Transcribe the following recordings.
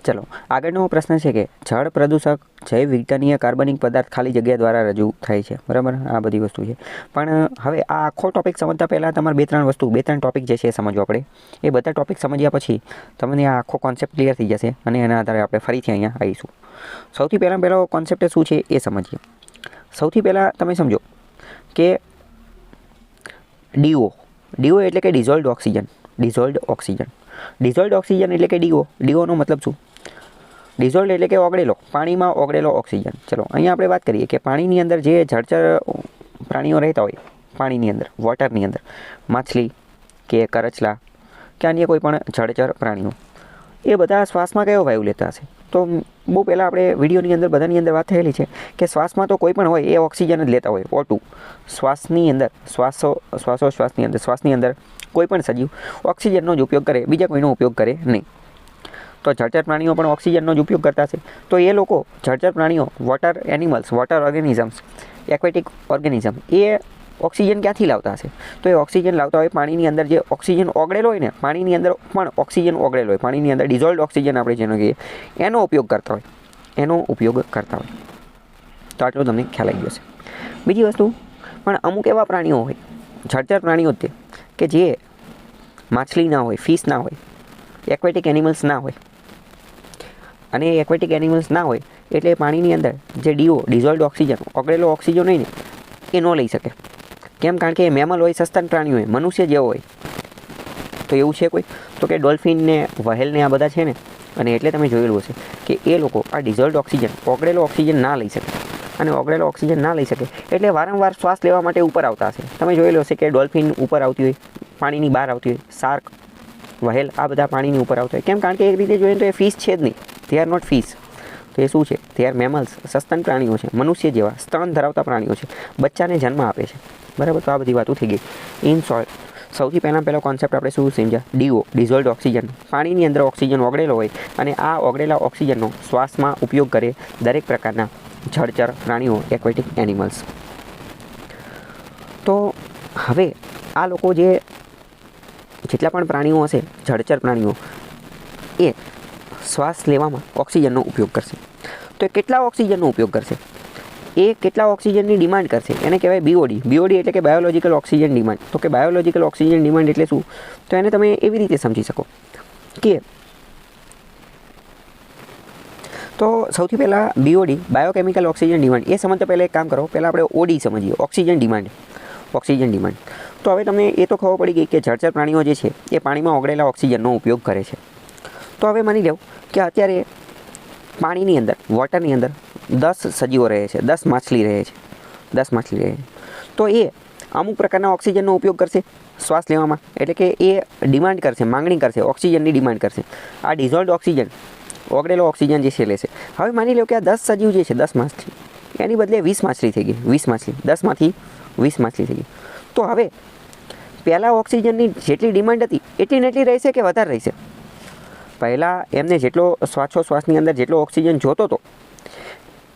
ચલો આગળનો પ્રશ્ન છે કે જળ પ્રદૂષક જૈવ વિઘટનીય કાર્બનિક પદાર્થ ખાલી જગ્યા દ્વારા રજૂ થાય છે, બરાબર? આ બધી વસ્તુ છે. પણ હવે આ આખો ટોપિક સમજતા પહેલાં તમારે બે ત્રણ ટોપિક જે છે એ સમજવા પડે. એ બધા ટોપિક સમજ્યા પછી તમને આ આખો કોન્સેપ્ટ ક્લિયર થઈ જશે અને એના આધારે આપણે ફરીથી અહીંયા આવીશું. સૌથી પહેલો કોન્સેપ્ટ શું છે એ સમજીએ. સૌથી પહેલાં તમે સમજો કે ડીઓ એટલે કે ડિઝોલ્વડ ઓક્સિજન. ડિઝોલ્વડ ઓક્સિજન એટલે કે ડીઓનો મતલબ શું? ડિઝોલ્વડ એટલે કે ઓગળેલો, પાણીમાં ઓગળેલો ઓક્સિજન. ચલો અહીંયા આપણે વાત કરીએ કે પાણીની અંદર જે જળચર પ્રાણીઓ રહેતા હોય, પાણીની અંદર, વોટરની અંદર, માછલી કે કરચલા કે અન્ય કોઈ પણ જળચર પ્રાણીઓ, એ બધા શ્વાસમાં કયો વાયુ લેતા હશે? તો બહુ પહેલાં આપણે વિડીયોની અંદર બધાની અંદર વાત થયેલી છે કે શ્વાસમાં તો કોઈ પણ હોય એ ઓક્સિજન જ લેતા હોય, O2. શ્વાસની અંદર શ્વાસની અંદર કોઈ પણ સજીવ ઓક્સિજનનો જ ઉપયોગ કરે, બીજા કોઈનો ઉપયોગ કરે નહીં. તો જળચર પ્રાણીઓ પણ ઓક્સિજનનો જ ઉપયોગ કરતા છે. તો એ લોકો જળચર પ્રાણીઓ, water animals, water organisms, aquatic organism, એ ઓક્સિજન ક્યાંથી લાવતા હશે? તો એ ઓક્સિજન લાવતા હોય પાણીની અંદર જે ઓક્સિજન ઓગળેલો હોય ને, પાણીની અંદર પણ ઓક્સિજન ઓગળેલો હોય, પાણીની અંદર ડિઝોલ્વડ ઓક્સિજન આપણે જેનો કહીએ એનો ઉપયોગ કરતા હોય. તો આટલું તમને ખ્યાલ આવી જશે. બીજી વસ્તુ, પણ અમુક એવા પ્રાણીઓ હોય, જળચર પ્રાણીઓ તે કે જે માછલી ના હોય, ફિશ ના હોય, એક્વેટિક એનિમલ્સ ના હોય. અને એક્વેટિક એનિમલ્સ ના હોય એટલે પાણીની અંદર જે ડિઝોલ્વડ ઓક્સિજન, ઓગળેલો ઓક્સિજન હોય ને એ ન લઈ શકે. કેમ? કારણ કે એ મેમલ હોય, સસ્તન પ્રાણીઓ હોય, મનુષ્ય જેવો હોય. તો એવું છે કોઈ? તો કે ડોલ્ફિન ને, વહેલ ને, આ બધા છે ને. અને એટલે તમે જોયેલું હશે કે એ લોકો આ ડિઝોલ્વડ ઓક્સિજન, ઓગળેલો ઓક્સિજન ના લઈ શકે. અને ઓગળેલો ઓક્સિજન ના લઈ શકે એટલે વારંવાર શ્વાસ લેવા માટે ઉપર આવતા હશે. તમે જોયેલું હશે કે ડોલ્ફિન ઉપર આવતી હોય, પાણીની બહાર આવતી હોય, શાર્ક, વહેલ, આ બધા પાણીની ઉપર આવતા હોય. કેમ? કારણ કે એક રીતે જોઈએ તો એ ફિશ છે જ નહીં. They are not fish. તો એ શું છે? દે આર મેમલ્સ, સસ્તન પ્રાણીઓ છે, મનુષ્ય જેવા સ્તન ધરાવતા પ્રાણીઓ છે, બચ્ચાને જન્મ આપે છે, બરાબર? તો આ બધી વાતો થઈ ગઈ. ઇન શોર્ટ, સૌથી પહેલો કોન્સેપ્ટ આપણે શું સમજ્યા? ડિઝોલ્વડ ઓક્સિજન. પાણીની અંદર ઓક્સિજન ઓગળેલો હોય અને આ ઓગળેલા ઓક્સિજનનો શ્વાસમાં ઉપયોગ કરે દરેક પ્રકારના જળચર પ્રાણીઓ, એક્વેટિક એનિમલ્સ. તો હવે આ લોકો જેટલા પણ પ્રાણીઓ હશે, જળચર પ્રાણીઓ, એ શ્વાસ લેવામાં ઓક્સિજનનો ઉપયોગ કરશે. તો એ કેટલા ઓક્સિજનનો ઉપયોગ કરશે? એ કેટલા ઓક્સિજનની ડિમાન્ડ કરશે? એને કહેવાય BOD. BOD એટલે કે બાયોલોજિકલ ઓક્સિજન ડિમાન્ડ. તો કે બાયોલોજિકલ ઓક્સિજન ડિમાન્ડ એટલે શું? તો એને તમે એવી રીતે સમજી શકો કે તો સૌથી પહેલાં BOD, બાયોકેમિકલ ઓક્સિજન ડિમાન્ડ, એ સમજતા પહેલાં એક કામ કરો, પહેલાં આપણે OD સમજીએ, ઓક્સિજન ડિમાન્ડ. તો હવે તમને એ તો ખબર પડી ગઈ કે જળચર પ્રાણીઓ જે છે એ પાણીમાં ઓગળેલા ઓક્સિજનનો ઉપયોગ કરે છે. તો હવે માની લો કે અત્યારે પાણીની અંદર, વોટરની અંદર 10 સજીવો રહે છે, 10 માછલી રહે છે. તો એ અમુક પ્રકારના ઓક્સિજનનો ઉપયોગ કરશે શ્વાસ લેવામાં. એટલે કે એ ડિમાન્ડ કરશે, માંગણી કરશે, ઓક્સિજનની ડિમાન્ડ કરશે. આ ડિઝોલ્વડ ઓક્સિજન, ઓગળેલો ઓક્સિજન જે છે લેશે. હવે માની લો કે આ 10 સજીવ જે છે, 10 માછલી, એની બદલે 20 માછલી થઈ ગઈ. 10માંથી 20 માછલી થઈ ગઈ. તો હવે પહેલાં ઓક્સિજનની જેટલી ડિમાન્ડ હતી એટલી ને એટલી રહેશે કે વધારે રહેશે? પહેલાં એમને જેટલો શ્વાસની અંદર જેટલો ઓક્સિજન જોતો હતો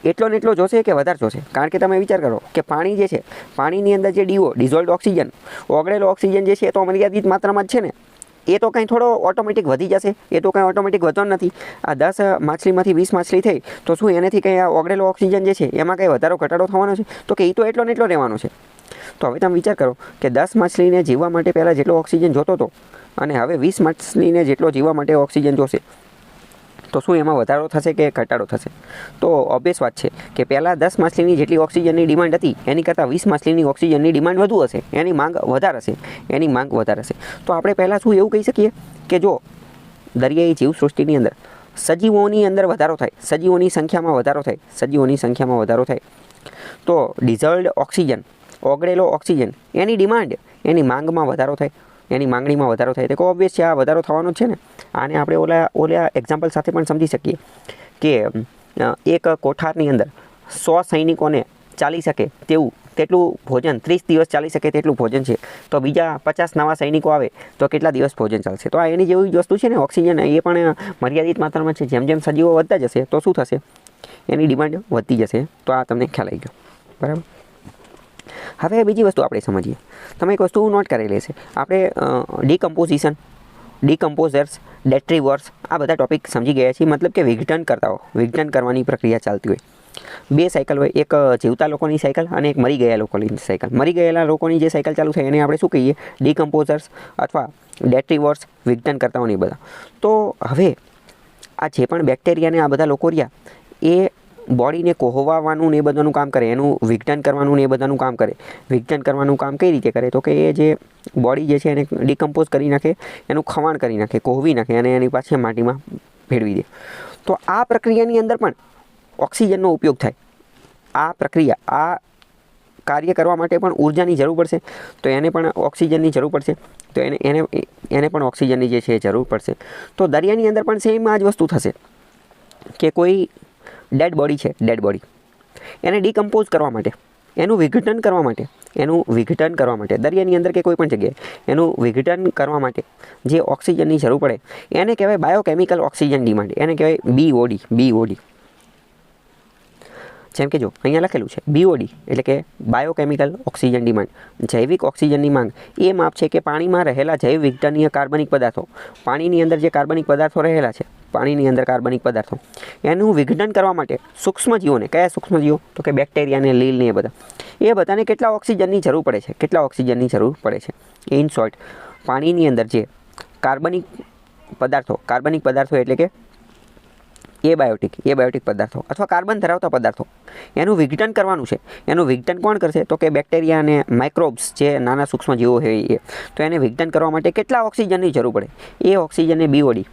એટલો ને એટલો જોશે કે વધારે જોશે? કારણ કે તમે વિચાર કરો કે પાણી જે છે, પાણીની અંદર જે ડિઝોલ્વડ ઓક્સિજન, ઓગળેલો ઓક્સિજન જે છે એ તો મર્યાદિત માત્રામાં જ છે ને. એ તો કંઈ થોડો ઓટોમેટિક વધી જશે? એ તો કંઈ ઓટોમેટિક વધવાનો નથી. આ 10 માછલીમાંથી 20 માછલી થઈ તો શું એનાથી કંઈ આ ઓગળેલો ઓક્સિજન જે છે એમાં કંઈ વધારો ઘટાડો થવાનો છે? તો કે એ તો એટલો ને એટલો રહેવાનો છે. તો હવે તમે વિચાર કરો કે 10 માછલીને જીવવા માટે પહેલાં જેટલો ઓક્સિજન જોતો હતો અને હવે 20 માછલીને જેટલો જીવવા માટે ઓક્સિજન જોશે, તો શું એમાં વધારો થશે કે ઘટાડો થશે? તો ઓબ્વિયસ વાત છે કે પહેલાં 10 માછલીની જેટલી ઓક્સિજનની ડિમાન્ડ હતી એની કરતાં 20 માછલીની ઓક્સિજનની ડિમાન્ડ વધુ હશે, એની માંગ વધારે હશે. તો આપણે પહેલાં શું એવું કહી શકીએ કે જો દરિયાઈ જીવસૃષ્ટિની અંદર સજીવોની અંદર વધારો થાય, સજીવોની સંખ્યામાં વધારો થાય, તો ડિઝોલ્વડ ઓક્સિજન, ઓગળેલો ઓક્સિજન, એની ડિમાન્ડ, એની માંગમાં વધારો થાય, એની માંગણીમાં વધારો થાય. તો ઓબ્વિયસ છે આ વધારો થવાનો જ છે ને. આને આપણે ઓલા એક્ઝામ્પલ સાથે પણ સમજી શકીએ કે એક કોઠારની અંદર 100 સૈનિકોને ચાલી શકે તેટલું ભોજન, 30 દિવસ ચાલી શકે તેટલું ભોજન છે. તો બીજા 50 નવા સૈનિકો આવે તો કેટલા દિવસ ભોજન ચાલશે? તો આ એની જેવી જ વસ્તુ છે ને. ઓક્સિજન એ પણ મર્યાદિત માત્રામાં છે. જેમ જેમ સજીવો વધતા જશે તો શું થશે? એની ડિમાન્ડ વધતી જશે. તો આ તમને ખ્યાલ આવી ગયો, બરાબર? હવે બીજી વસ્તુ આપણે સમજીએ. તમે એક વસ્તુ નોટ કરેલી છે, આપણે ડિકમ્પોઝિશન ડિકમ્પોઝર્સ, ડેટ્રીવર્સ, આ બધા ટોપિક સમજી ગયા છીએ. મતલબ કે વિઘટન કરવાની પ્રક્રિયા ચાલતી હોય. બે સાયકલ હોય, એક જીવતા લોકોની સાયકલ અને એક મરી ગયા લોકોની સાયકલ. મરી ગયેલા લોકોની જે સાયકલ ચાલુ થાય એને આપણે શું કહીએ? ડિકમ્પોઝર્સ અથવા ડેટ્રીવર્સ, વિઘટન કરતાઓની બધા. તો હવે આ જે પણ બેક્ટેરિયાને આ બધા લોકો રહ્યા એ બોડીને કોહવાવાનું ને એ બધાનું કામ કરે, એનું વિઘટન કરવાનું ને એ બધાનું કામ કરે. વિઘટન કરવાનું કામ કઈ રીતે કરે? તો કે એ જે બોડી જે છે એને ડિકમ્પોઝ કરી નાખે, એનું ખવાણ કરી નાખે, કોહવી નાખે અને એની પાછી માટીમાં ભેળવી દે. તો આ પ્રક્રિયાની અંદર પણ ઓક્સિજનનો ઉપયોગ થાય. આ પ્રક્રિયા, આ કાર્ય કરવા માટે પણ ઉર્જાની જરૂર પડશે, તો એને પણ ઓક્સિજનની જરૂર પડશે. તો એને પણ ઓક્સિજનની જે છે એ જરૂર પડશે. તો દરિયાની અંદર પણ સેમ આ જ વસ્તુ થશે કે કોઈ ડેડ બોડી છે, ડેડ બોડી એને ડિકમ્પોઝ કરવા માટે, એનું વિઘટન કરવા માટે દરિયાની અંદર કે કોઈ પણ જગ્યાએ એનું વિઘટન કરવા માટે જે ઓક્સિજનની જરૂર પડે એને કહેવાય બાયોકેમિકલ ઓક્સિજન ડિમાન્ડ. એને કહેવાય BOD. જેમ કે જો અહીંયા લખેલું છે BOD એટલે કે બાયોકેમિકલ ઓક્સિજન ડિમાન્ડ. જૈવિક ઓક્સિજનની માંગ એ માપ છે કે પાણીમાં રહેલા જૈવ વિઘટનીય કાર્બનિક પદાર્થો, પાણીની અંદર જે કાર્બનિક પદાર્થો રહેલા છે, પાણીની અંદર કાર્બનિક પદાર્થો એનું વિઘટન કરવા માટે સૂક્ષ્મજીવોને, કયા સૂક્ષ્મજીવો? તો કે બેક્ટેરિયા ને લીલ ને એ બધાને કેટલા ઓક્સિજનની જરૂર પડે છે? કેટલા ઓક્સિજનની જરૂર પડે છે? ઇન શોર્ટ, પાણીની અંદર જે કાર્બનિક પદાર્થો એટલે કે એબાયોટિક પદાર્થો અથવા કાર્બન ધરાવતા પદાર્થો એનું વિઘટન કરવાનું છે. એનું વિઘટન કોણ કરશે? તો કે બેક્ટેરિયા અને માઇક્રોબ્સ, જે નાના સૂક્ષ્મજીવો હોય એ. તો એને વિઘટન કરવા માટે કેટલા ઓક્સિજનની જરૂર પડે? એ ઓક્સિજનને BOD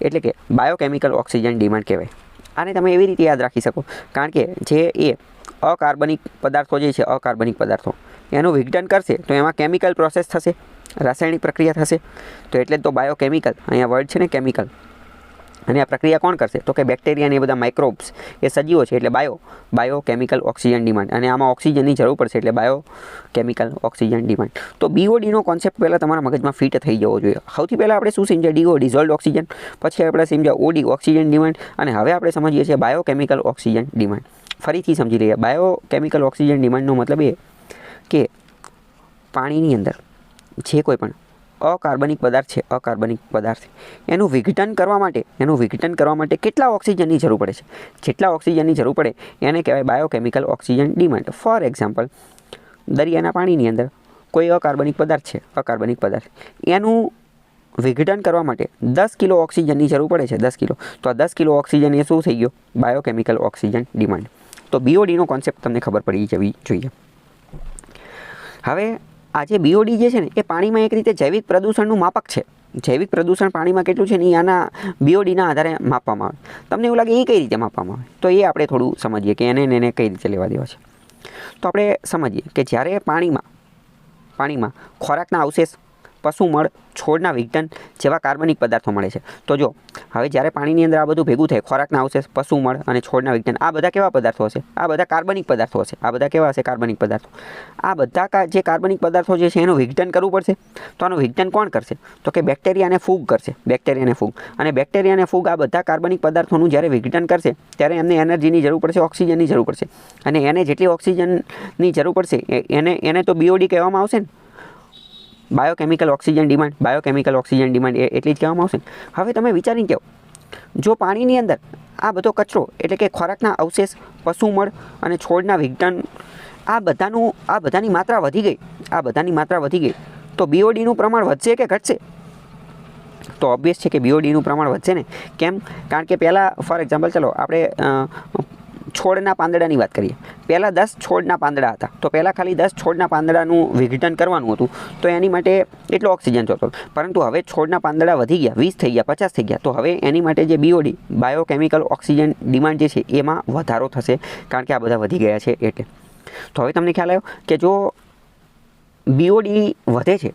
એટલે કે બાયોકેમિકલ ઓક્સિજન ડિમાન્ડ કહેવાય. આને તમે એવી રીતે યાદ રાખી શકો, કારણ કે જે એ અકાર્બનિક પદાર્થો જે છે, અકાર્બનિક પદાર્થો એનું વિઘટન કરશે તો એમાં કેમિકલ પ્રોસેસ થશે, રાસાયણિક પ્રક્રિયા થશે. તો એટલે જ તો બાયોકેમિકલ, અહીંયા વર્ડ છે ને કેમિકલ. અને આ પ્રક્રિયા કોણ કરશે? તો કે બેક્ટેરિયા ને એ બધા માઇક્રોબ્સ, એ સજીવો છે. એટલે બાયોકેમિકલ ઓક્સિજન ડિમાન્ડ. અને આમાં ઓક્સિજનની જરૂર પડશે એટલે બાયોકેમિકલ ઓક્સિજન ડિમાન્ડ. તો BODનો કોન્સેપ્ટ પહેલાં તમારા મગજમાં ફિટ થઈ જવો જોઈએ. સૌથી પહેલાં આપણે શું સમજ્યા? DO, dissolved oxygen. પછી આપણે સમજ્યા OD, ઓક્સિજન ડિમાન્ડ. અને હવે આપણે સમજીએ છીએ બાયોકેમિકલ ઓક્સિજન ડિમાન્ડ. ફરીથી સમજી લઈએ. બાયોકેમિકલ ઓક્સિજન ડિમાન્ડનો મતલબ એ કે પાણીની અંદર જે કોઈ પણ અકાર્બનિક પદાર્થ એનું વિઘટન કરવા માટે કેટલા ઓક્સિજનની જરૂર પડે છે? જેટલા ઓક્સિજનની જરૂર પડે એને કહેવાય biochemical oxygen demand. For example, દરિયાના પાણીની અંદર કોઈ અકાર્બનિક પદાર્થ એનું વિઘટન કરવા માટે 10 કિલો ઓક્સિજનની જરૂર પડે છે. 10 કિલો. તો આ 10 કિલો ઓક્સિજન એ શું થઈ ગયો? Biochemical oxygen demand. તો BODનો કોન્સેપ્ટ તમને ખબર પડી જવી જોઈએ. હવે આ જે BOD જે છે ને એ પાણીમાં એક રીતે જૈવિક પ્રદૂષણનું માપક છે. જૈવિક પ્રદૂષણ પાણીમાં કેટલું છે ને એ આના BODના આધારે માપવામાં આવે. તમને એવું લાગે એ કઈ રીતે માપવામાં આવે? તો એ આપણે થોડું સમજીએ કે એને કઈ રીતે લેવા દેવા છે. તો આપણે સમજીએ કે જ્યારે પાણીમાં ખોરાકના અવશેષ, પશુમળ, છોડના વિઘટન જેવા કાર્બનિક પદાર્થો મળે છે. તો જો હવે જ્યારે પાણીની અંદર આ બધું ભેગું થાય, ખોરાકના અવશેષ, પશુમળ અને છોડના વિઘટન, આ બધા કેવા પદાર્થો હશે? આ બધા કાર્બનિક પદાર્થો હશે. આ બધા કેવા હશે? કાર્બનિક પદાર્થો. આ બધા જે કાર્બનિક પદાર્થો જે છે એનું વિઘટન કરવું પડશે. તો આનું વિઘટન કોણ કરશે? તો કે બેક્ટેરિયા અને ફૂગ કરશે. અને બેક્ટેરિયા અને ફૂગ આ બધા કાર્બનિક પદાર્થોનું જ્યારે વિઘટન કરશે ત્યારે એમને એનર્જીની જરૂર પડશે, ઓક્સિજનની જરૂર પડશે. અને એને જેટલી ઓક્સિજનની જરૂર પડશે એને તો BOD કહેવામાં આવશે ને, બાયોકેમિકલ ઓક્સિજન ડિમાન્ડ એટલી જ કહેવામાં આવશે. હવે તમે વિચારીને કહો, જો પાણીની અંદર આ બધો કચરો એટલે કે ખોરાકના અવશેષ, પશુમળ અને છોડના વિઘટન આ બધાની માત્રા વધી ગઈ તો BODનું પ્રમાણ વધશે કે ઘટશે? તો ઓબ્વિયસ છે કે BODનું પ્રમાણ વધશે ને. કેમ? કારણ કે પહેલાં ફોર એક્ઝામ્પલ ચાલો આપણે છોડના પાંદડાની વાત કરીએ. પહેલાં 10 છોડના પાંદડા હતા, તો પહેલાં ખાલી 10 છોડના પાંદડાનું વિઘટન કરવાનું હતું, તો એની માટે એટલો ઓક્સિજન જોતો. પરંતુ હવે છોડના પાંદડા વધી ગયા, 20 થઈ ગયા, 50 થઈ ગયા, તો હવે એની માટે જે BOD, બાયોકેમિકલ ઓક્સિજન ડિમાન્ડ જે છે એમાં વધારો થશે, કારણ કે આ બધા વધી ગયા છે એટલે. તો હવે તમને ખ્યાલ આવ્યો કે જો BOD વધે છે,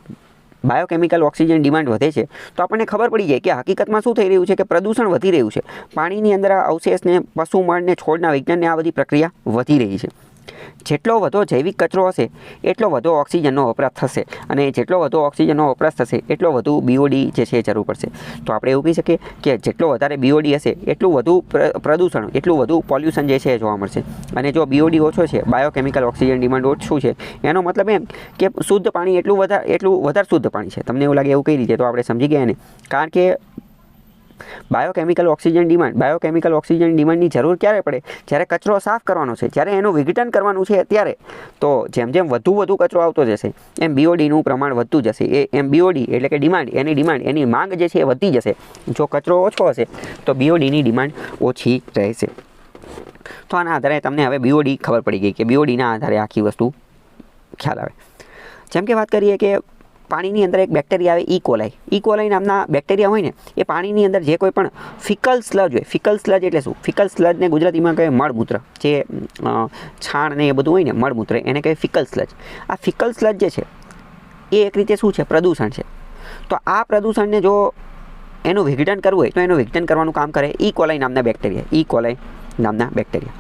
બાયોકેમિકલ ઓક્સિજન ડિમાન્ડ વધે છે, તો આપણને ખબર પડી જાય કે હકીકતમાં શું થઈ રહ્યું છે કે પ્રદૂષણ વધી રહ્યું છે. પાણીની અંદર આ અવશેષને, પશુમળને, છોડના વિજ્ઞાનને આ બધી પ્રક્રિયા વધી રહી છે. જેટલો વધુ જૈવિક કચરો હશે એટલો વધુ ઓક્સિજનનો વપરાશ થશે, અને જેટલો વધુ ઓક્સિજનનો વપરાશ થશે એટલો વધુ બીઓડી જે છે એ જરૂર પડશે. તો આપણે એવું કહી શકીએ કે જેટલો વધારે બીઓડી હશે એટલું વધુ પ્રદૂષણ, એટલું વધુ પોલ્યુશન જે છે એ જોવા મળશે. અને જો બીઓડી ઓછો છે, બાયોકેમિકલ ઓક્સિજન ડિમાન્ડ ઓછું છે, એનો મતલબ એમ કે શુદ્ધ પાણી એટલું વધારે શુદ્ધ પાણી છે. તમને એવું લાગે એવું કઈ રીતે? તો આપણે સમજી ગયા ને, કારણ કે બાયોકેમિકલ ઓક્સિજન ડિમાન્ડની જરૂર ક્યારે પડે? જ્યારે કચરો સાફ કરવાનો છે, જ્યારે એનું વિઘટન કરવાનું છે ત્યારે. તો જેમ જેમ વધુ કચરો આવતો જશે એમ બીઓડીનું પ્રમાણ વધતું જશે. એમ બીઓડી એટલે કે એની માંગ જે છે એ વધતી જશે. જો કચરો ઓછો હશે તો બીઓડીની ડિમાન્ડ ઓછી રહેશે. તો આના આધારે તમને હવે બીઓડી ખબર પડી ગઈ કે બીઓડીના આધારે આખી વસ્તુ ખ્યાલ આવે. જેમ કે વાત કરીએ કે પાણીની અંદર એક બેક્ટેરિયા આવે, ઇકોલાઈ નામના બેક્ટેરિયા હોય ને, એ પાણીની અંદર જે કોઈ પણ ફિકલ સ્લજ હોય, ફિકલ સ્લજ એટલે શું? ફિકલ સ્લજને ગુજરાતીમાં કહેવાય મળમૂત્ર, જે છાણ ને એ બધું હોય ને, મળમૂત્ર, એને કહેવાય ફિકલ સ્લજ. આ ફિકલ સ્લજ જે છે એ એક રીતે શું છે? પ્રદૂષણ છે. તો આ પ્રદૂષણને જો એનું વિઘટન કરવું હોય તો એનું વિઘટન કરવાનું કામ કરે ઇકોલાઈ નામના બેક્ટેરિયા.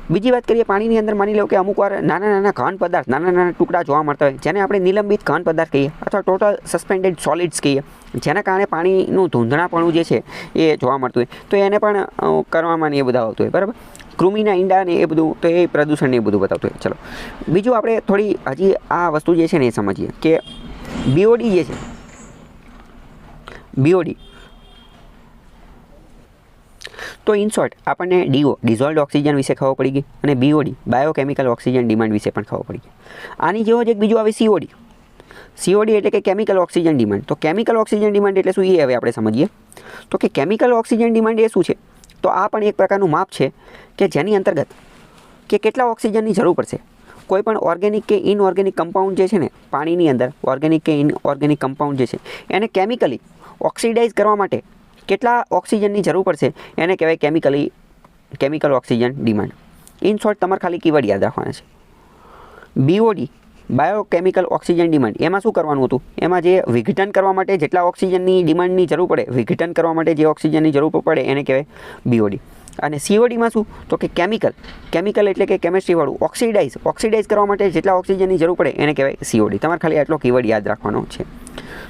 બીજી વાત કરીએ, પાણીની અંદર માની લો કે અમુક વાર નાના ઘન પદાર્થ, નાના ટુકડા જોવા મળતા હોય, જેને આપણે નિલંબિત ઘન પદાર્થ કહીએ અથવા ટોટલ સસ્પેન્ડેડ સોલિડ્સ કહીએ, જેના કારણે પાણીનું ધૂંધણાપણું જે છે એ જોવા મળતું હોય, તો એને પણ કરવામાં ને એ બધા આવતું હોય, બરાબર. કૃમિના ઈંડા ને એ બધું, તો એ પ્રદૂષણ ને એ બધું બતાવતું હોય. ચલો બીજું આપણે થોડી હજી આ વસ્તુ જે છે ને એ સમજીએ કે બીઓડી જે છે, બીઓડી, તો ઇન શોર્ટ આપણને ડીઓ, ડિઝોલ્વડ ઓક્સિજન વિશે ખબર પડી ગઈ, અને બીઓડી, બાયોકેમિકલ ઓક્સિજન ડિમાન્ડ વિશે પણ ખબર પડી ગઈ. આની જેવો જ એક બીજું આવે સીઓડી. સીઓડી એટલે કે કેમિકલ ઓક્સિજન ડિમાન્ડ. તો કેમિકલ ઓક્સિજન ડિમાન્ડ એટલે શું, એ હવે આપણે સમજીએ. તો કે કેમિકલ ઓક્સિજન ડિમાન્ડ એ શું છે? તો આ પણ એક પ્રકારનું માપ છે કે જેની અંતર્ગત કે કેટલા ઓક્સિજનની જરૂર પડશે કોઈ પણ ઓર્ગેનિક કે ઇનઓર્ગેનિક કમ્પાઉન્ડ જે છે ને પાણીની અંદર, ઓર્ગેનિક કે ઇનઓર્ગેનિક કમ્પાઉન્ડ જે છે એને કેમિકલી ઓક્સિડાઇઝ કરવા માટે કેટલા ઓક્સિજનની જરૂર પડશે, એને કહેવાય chemical oxygen demand. In short તમારે ખાલી કીવર્ડ યાદ રાખવાના છે. બીઓડી, બાયોકેમિકલ ઓક્સિજન ડિમાન્ડ, એમાં શું કરવાનું હતું? એમાં જે વિઘટન કરવા માટે જેટલા ઓક્સિજનની ડિમાન્ડની જરૂર પડે, વિઘટન કરવા માટે જે ઓક્સિજનની જરૂર પડે એને કહેવાય બીઓડી. અને સીઓડીમાં શું? તો કે કેમિકલ એટલે કે કેમિસ્ટ્રીવાળું, ઓક્સિડાઇઝ કરવા માટે જેટલા ઓક્સિજનની જરૂર પડે એને કહેવાય સીઓડી. તમારે ખાલી આટલો કીવર્ડ યાદ રાખવાનો છે.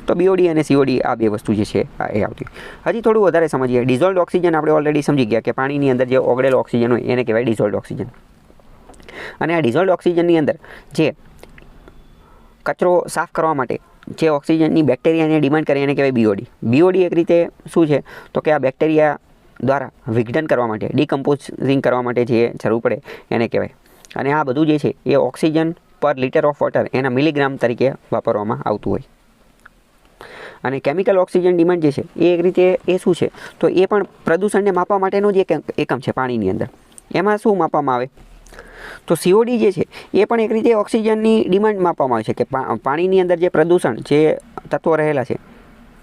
તો બીઓડી અને સીઓડી આ બે વસ્તુ જે છે એ આવતી. હજી થોડું વધારે સમજીએ. ડિઝોલ્વડ ઓક્સિજન આપણે ઓલરેડી સમજી ગયા કે પાણીની અંદર જે ઓગળેલો ઓક્સિજન હોય એને કહેવાય ડિઝોલ્વડ ઓક્સિજન. અને આ ડિઝોલ્વડ ઓક્સિજનની અંદર જે કચરો સાફ કરવા માટે જે ઓક્સિજનની બેક્ટેરિયાને ડિમાન્ડ કરે એને કહેવાય બીઓડી. બીઓડી એક રીતે શું છે? તો કે આ બેક્ટેરિયા દ્વારા વિઘટન કરવા માટે, ડિકમ્પોઝિંગ કરવા માટે જે જરૂર પડે એને કહેવાય. અને આ બધું જે છે એ ઓક્સિજન પર લિટર ઓફ વોટર એના મિલીગ્રામ તરીકે વાપરવામાં આવતું હોય. અને કેમિકલ ઓક્સિજન ડિમાન્ડ જે છે એ એક રીતે એ શું છે? તો એ પણ પ્રદૂષણને માપવા માટેનો જ એક એકમ છે પાણીની અંદર. એમાં શું માપવામાં આવે? તો સીઓડી જે છે એ પણ એક રીતે ઓક્સિજનની ડિમાન્ડ માપવામાં આવે છે કે પાણીની અંદર જે પ્રદૂષણ, જે તત્વો રહેલા છે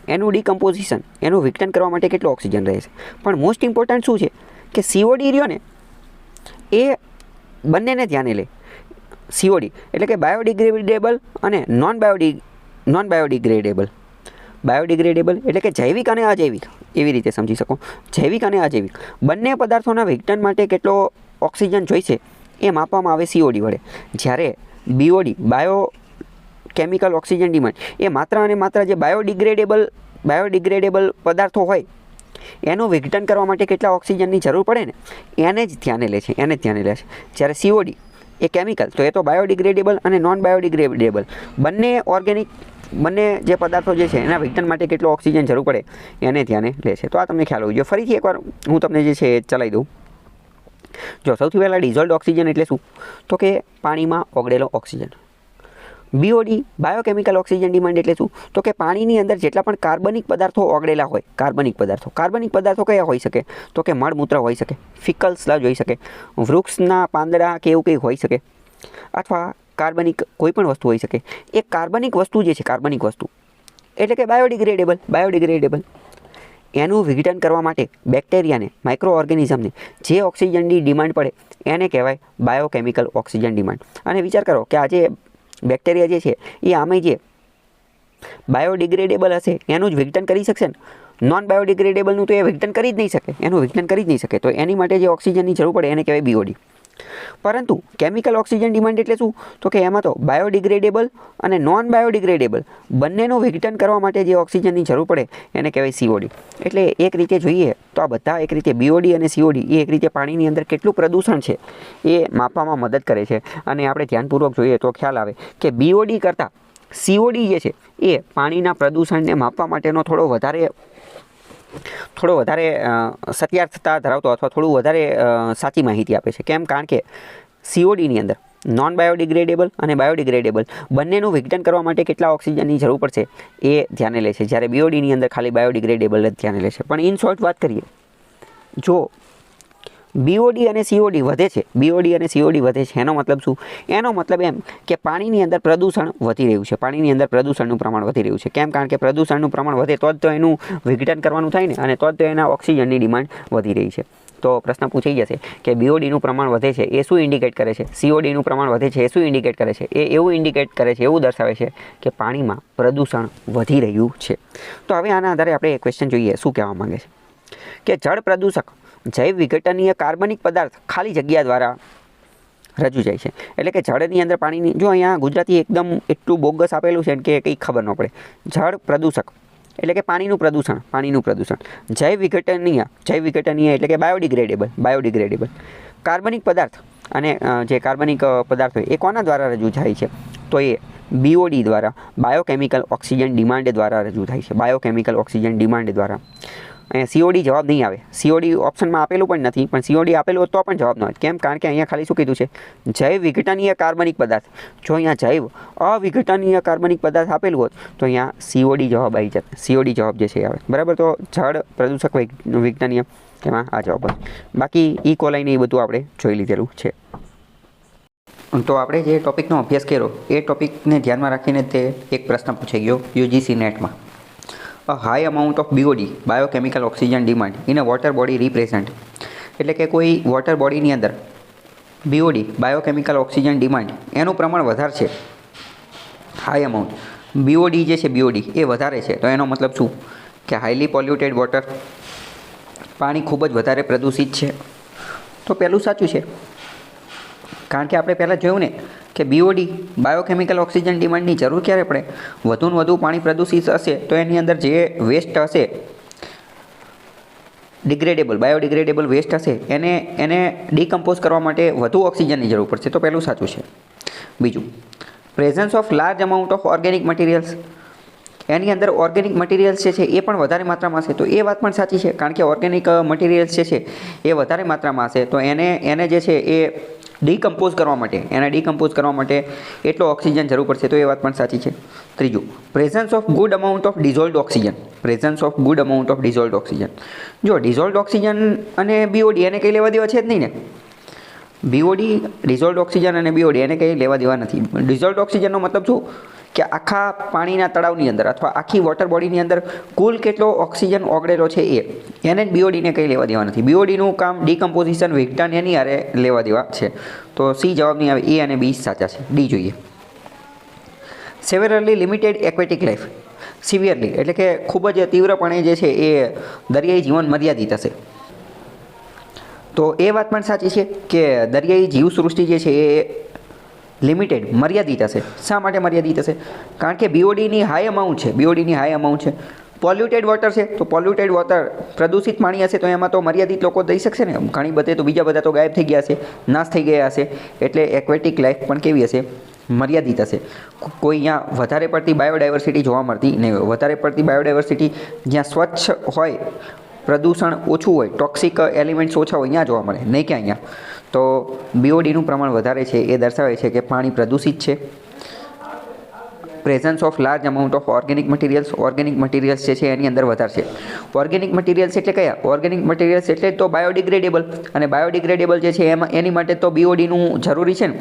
એનું ડિકમ્પોઝિશન, એનું વિઘટન કરવા માટે કેટલો ઓક્સિજન રહે છે. પણ મોસ્ટ ઇમ્પોર્ટન્ટ શું છે કે સીઓડી રહ્યો ને એ બંનેને ધ્યાને લે. સીઓડી એટલે કે બાયોડિગ્રેડેબલ અને નોન બાયોડિગ્રેડેબલ. બાયોડિગ્રેડેબલ એટલે કે જૈવિક અને અજૈવિક, એવી રીતે સમજી શકો. જૈવિક અને અજૈવિક બંને પદાર્થોના વિઘટન માટે કેટલો ઓક્સિજન જોઈશે એ માપવામાં આવે સીઓડી વડે. જ્યારે બીઓડી, બાયોકેમિકલ ઓક્સિજન ડિમાન્ડ, એ માત્ર અને માત્ર જે બાયોડિગ્રેડેબલ પદાર્થો હોય એનું વિઘટન કરવા માટે કેટલા ઓક્સિજનની જરૂર પડે ને એને જ ધ્યાને લે છે. જ્યારે સીઓડી એ કેમિકલ, તો એ તો બાયોડિગ્રેડેબલ અને નોન બાયોડિગ્રેડેબલ બંને જે પદાર્થો જે છે એના વિઘટન માટે કેટલો ઓક્સિજન જરૂર પડે એને ધ્યાને લે છે. તો આ તમને ખ્યાલ હોવો જોઈએ. ફરીથી એકવાર હું તમને જે છે એ ચલાવી દઉં. જો સૌથી પહેલાં ડિઝોલ્વડ ઓક્સિજન એટલે શું? તો કે પાણીમાં ઓગળેલો oxygen. BOD, biochemical oxygen demand એટલે શું? તો કે પાણીની અંદર જેટલા પણ કાર્બનિક પદાર્થો ઓગળેલા હોય, કાર્બનિક પદાર્થો કયા હોઈ શકે? તો કે મળમૂત્ર હોઈ શકે, ફિકલ સ્લજ હોઈ શકે, વૃક્ષના પાંદડા કે એવું કંઈ હોઈ શકે, અથવા કાર્બનિક કોઈ પણ વસ્તુ હોઈ શકે. એ કાર્બનિક વસ્તુ જે છે, કાર્બનિક વસ્તુ એટલે કે બાયોડિગ્રેડેબલ, એનું વિઘટન કરવા માટે બેક્ટેરિયાને, માઇક્રો ઓર્ગેનિઝમને જે ઓક્સિજનની ડિમાન્ડ પડે એને કહેવાય બાયોકેમિકલ ઓક્સિજન ડિમાન્ડ. અને વિચાર કરો કે આજે બેક્ટેરિયા જે છે એ આમે જે બાયોડિગ્રેડેબલ હશે એનું જ વિઘટન કરી શકશે ને. નોન બાયોડિગ્રેડેબલનું તો એ વિઘટન કરી જ નહીં શકે, તો એની માટે જે ઓક્સિજનની જરૂર પડે એને કહેવાય બીઓડી. પરંતુ કેમિકલ ઓક્સિજન ડિમાન્ડ એટલે શું? તો કે એમાં તો બાયોડિગ્રેડેબલ અને નોન બાયોડિગ્રેડેબલ બંનેનું વિઘટન કરવા માટે જે ઓક્સિજનની જરૂર પડે એને કહેવાય COD. એટલે એક રીતે જોઈએ તો આ બધા એક રીતે BOD અને COD એ એક રીતે પાણીની અંદર કેટલું પ્રદૂષણ છે એ માપવામાં મદદ કરે છે. અને આપણે ધ્યાનપૂર્વક જોઈએ તો ખ્યાલ આવે કે BOD કરતાં COD જે છે એ પાણીના પ્રદૂષણને માપવા માટેનો થોડો વધારે સત્યાર્થતા ધરાવતો અથવા થોડું વધારે સાચી માહિતી આપે છે. કેમ? કારણ કે CODની અંદર નોન બાયોડિગ્રેડેબલ અને બાયોડિગ્રેડેબલ બંનેનું વિઘટન કરવા માટે કેટલા ઓક્સિજનની જરૂર પડશે એ ધ્યાને લે છે, જ્યારે BODની અંદર ખાલી બાયોડિગ્રેડેબલ જ ધ્યાને લે છે. પણ ઇન શોર્ટ વાત કરીએ, જો BOD અને COD વધે છે, BOD અને COD વધે છે, એનો મતલબ શું? એનો મતલબ એમ કે પાણીની અંદર પ્રદૂષણ વધી રહ્યું છે, પાણીની અંદર પ્રદૂષણનું પ્રમાણ વધી રહ્યું છે. કેમ? કારણ કે પ્રદૂષણનું પ્રમાણ વધે તો જ તો એનું વિઘટન કરવાનું થાય ને, અને તો જ તો એના ઓક્સિજનની ડિમાન્ડ વધી રહી છે. તો પ્રશ્ન પૂછાઈ જશે કે BODનું પ્રમાણ વધે છે એ શું ઇન્ડિકેટ કરે છે? CODનું પ્રમાણ વધે છે એ શું ઇન્ડિકેટ કરે છે? એ એવું ઇન્ડિકેટ કરે છે, એવું દર્શાવે છે કે પાણીમાં પ્રદૂષણ વધી રહ્યું છે. તો હવે આના આધારે આપણે એક ક્વેશ્ચન જોઈએ શું કહેવા માંગે છે કે જળ પ્રદૂષક જૈવ વિઘટનીય કાર્બનિક પદાર્થ ખાલી જગ્યા દ્વારા રજૂ જાય છે. એટલે કે જળની અંદર પાણીની, જો અહીંયા ગુજરાતી એકદમ એટલું બોગસ આપેલું છે કે કંઈ ખબર ન પડે. જળ પ્રદૂષક એટલે કે પાણીનું પ્રદૂષણ જૈવ વિઘટનીય એટલે કે બાયોડિગ્રેડેબલ કાર્બનિક પદાર્થ, અને જે કાર્બનિક પદાર્થ હોય એ કોના દ્વારા રજૂ થાય છે? તો એ BOD દ્વારા, બાયોકેમિકલ ઓક્સિજન ડિમાન્ડ દ્વારા રજૂ થાય છે. બાયોકેમિકલ ઓક્સિજન ડિમાન્ડ દ્વારા. અહીંયા COD જવાબ નહીં આવે. COD ઓપ્શનમાં આપેલું પણ નથી, પણ COD આપેલું હોત તો પણ જવાબ ન હોય. કેમ? કારણ કે અહીંયા ખાલી શું કીધું છે? જૈવ વિઘટનીય કાર્બનિક પદાર્થ. જો અહીંયા જૈવ અવિઘટનીય કાર્બનિક પદાર્થ આપેલું હોત તો અહીંયા COD જવાબ આવી જત. COD જવાબ જે છે આવે. બરાબર? તો જળ પ્રદૂષક વિઘટનીય એમાં આ જવાબ હોય. બાકી ઇકોલાઇન એ બધું આપણે જોઈ લીધેલું છે. તો આપણે જે ટોપિકનો અભ્યાસ કર્યો એ ટોપિકને ધ્યાનમાં રાખીને તે એક પ્રશ્ન પૂછાઈ ગયો UGC નેટમાં. A high amount of BOD, biochemical oxygen demand in a water body represent. એટલે કે કોઈ વોટર બોડીની અંદર BOD, બાયોકેમિકલ ઓક્સિજન ડિમાન્ડ એનું પ્રમાણ વધારે છે, હાઈ અમાઉન્ટ BOD જે છે BOD એ વધારે છે, તો એનો મતલબ શું? કે હાઈલી પોલ્યુટેડ વોટર, પાણી ખૂબ જ વધારે પ્રદૂષિત છે. તો પહેલું સાચું છે, કારણ કે આપણે પહેલાં જોયું ને કે BOD, બાયોકેમિકલ ઓક્સિજન ડિમાન્ડની જરૂર ક્યારે પડે? વધુને વધુ પાણી પ્રદૂષિત હશે તો એની અંદર જે વેસ્ટ હશે, બાયોડિગ્રેડેબલ વેસ્ટ હશે, એને ડિકમ્પોઝ કરવા માટે વધુ ઓક્સિજનની જરૂર પડશે. તો પહેલું સાચું છે. બીજું, presence of large amount of organic materials, એની અંદર ઓર્ગેનિક મટીરિયલ્સ જે છે એ પણ વધારે માત્રામાં હશે. તો એ વાત પણ સાચી છે, કારણ કે ઓર્ગેનિક મટીરિયલ્સ જે છે એ વધારે માત્રામાં હશે, તો એને જે છે એ ડિકમ્પોઝ કરવા માટે એટલો ઓક્સિજન જરૂર પડશે. તો એ વાત પણ સાચી છે. ત્રીજું, presence of good amount of dissolved oxygen. જો ડિઝોલ્વડ ઓક્સિજન અને BOD એને કંઈ લેવા દેવા છે જ નહીં ને. BOD, ડિઝોલ્વડ ઓક્સિજન અને BOD એને કંઈ લેવા દેવા નથી. ડિઝોલ્વડ ઓક્સિજનનો મતલબ શું? કે આખા પાણીના તળાવની અંદર અથવા આખી વોટર બોડીની અંદર કુલ કેટલો ઓક્સિજન ઓગળેલો છે એને જ BODને કંઈ લેવા દેવા નથી. BODનું કામ ડિકમ્પોઝિશન, વિઘટન એની હારે લેવા દેવા છે. તો C જવાબ નહીં આવે. A અને B સાચા છે. D જોઈએ. સેવરલી લિમિટેડ એક્વેટિક લાઈફ. સિવિયરલી એટલે કે ખૂબ જ તીવ્રપણે જે છે એ દરિયાઈ જીવન મર્યાદિત હશે. તો એ વાત પણ સાચી છે કે દરિયાઈ જીવસૃષ્ટિ જે છે એ લિમિટેડ, મર્યાદિત હશે. શા માટે મર્યાદિત હશે? કારણ કે BODની હાઈ અમાઉન્ટ છે. પોલ્યુટેડ વોટર છે, તો પોલ્યુટેડ વોટર, પ્રદૂષિત પાણી હશે તો એમાં તો મર્યાદિત લોકો દઈ શકશે ને. ઘણી બધે તો બીજા બધા તો ગાયબ થઈ ગયા હશે, નાશ થઈ ગયા હશે. એટલે એક્વેટિક લાઈફ પણ કેવી હશે? મર્યાદિત હશે. કોઈ અહીંયા વધારે પડતી બાયોડાયવર્સિટી જોવા મળતી નહીં હોય. વધારે પડતી બાયોડાયવર્સિટી જ્યાં સ્વચ્છ હોય, પ્રદૂષણ ઓછું હોય, ટોક્સિક એલિમેન્ટ્સ ઓછા હોય, અહીંયા જોવા મળે, નહીં કે અહીંયા. તો BODનું પ્રમાણ વધારે છે એ દર્શાવે છે કે પાણી પ્રદૂષિત છે. Presence of large amount of organic materials જે છે એની અંદર વધારે છે. ઓર્ગેનિક મટીરિયલ્સ એટલે કયા? ઓર્ગેનિક મટીરિયલ્સ એટલે તો બાયોડિગ્રેડેબલ, અને બાયોડિગ્રેડેબલ જે છે એની માટે તો BODનું જરૂરી છે ને.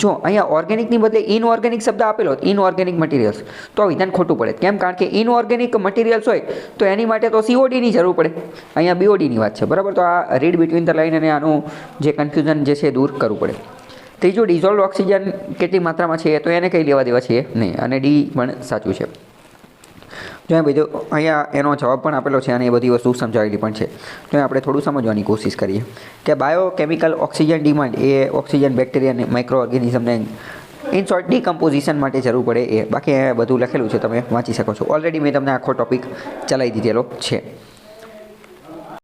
જો અહીંયા ઓર્ગેનિકની બદલે ઇનઓર્ગેનિક શબ્દ આપેલો, ઇનઓર્ગેનિક મટીરિયલ્સ, તો વિધાન ખોટું પડે. કેમ? કારણ કે ઇનઓર્ગેનિક મટીરિયલ્સ હોય તો એની માટે તો CODની જરૂર પડે. અહીંયા BODની વાત છે. બરાબર? તો આ રીડ બિટવીન ધ લાઇન અને આનું જે કન્ફ્યુઝન જે છે દૂર કરવું પડે. ત્રીજું, ડિઝોલ્વડ ઓક્સિજન કેટલી માત્રામાં છે તો એને કંઈ લેવા દેવા છે નહીં, અને D પણ સાચું છે. જો એ બધું અહીંયા એનો જવાબ પણ આપેલો છે અને એ બધી વસ્તુ સમજાવેલી પણ છે. તો આપણે થોડું સમજવાની કોશિશ કરીએ કે બાયોકેમિકલ ઓક્સિજન ડિમાન્ડ એ ઓક્સિજન બેક્ટેરિયા અને માઇક્રો ઓર્ગેનિઝમને ઇન શોર્ટ ડીકમ્પોઝિશન માટે જરૂર પડે એ. બાકી બધું લખેલું છે, તમે વાંચી શકો છો. ઓલરેડી મેં તમને આખો ટોપિક ચલાવી દીધેલો છે.